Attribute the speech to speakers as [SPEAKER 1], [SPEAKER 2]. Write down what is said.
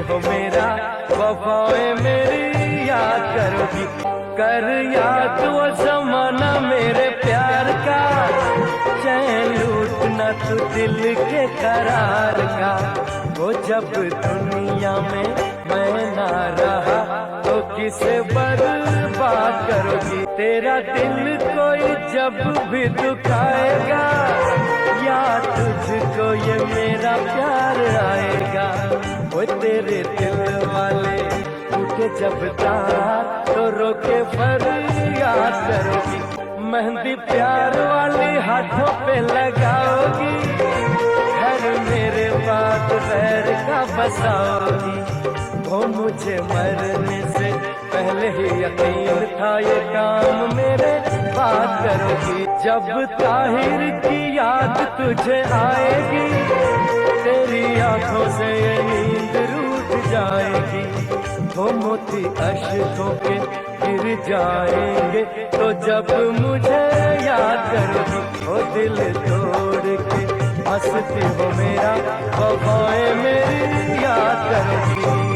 [SPEAKER 1] हो मेरा, वफाएं मेरी याद करोगी। कर याद वो जमाना मेरे प्यार का, चैन लूटना तू दिल के करार का। वो जब दुनिया में मैं ना रहा तो किसे बर्बाद करोगी। तेरा दिल कोई जब भी दुखाएगा, या तुझको ये मेरा प्यार आएगा। वो तेरे दिल वाले टूटे जब तार तो रोके फरियाद करोगी। मेहंदी प्यार वाली हाथों पे लगाओगी, घर मेरे बाद गैर का बसाओगी। वो मुझे मरने से पहले ही यकीन था ये काम मेरे बात करोगी। जब ताहिर की याद तुझे आएगी, तेरी आंखों से ये नींद रूठ जाएगी। वो मोती अश्कों के गिर जाएंगे तो जब मुझे याद करोगी। वो दिल तोड़ के हंसती हो मेरा, वफाएं मेरी याद करोगी।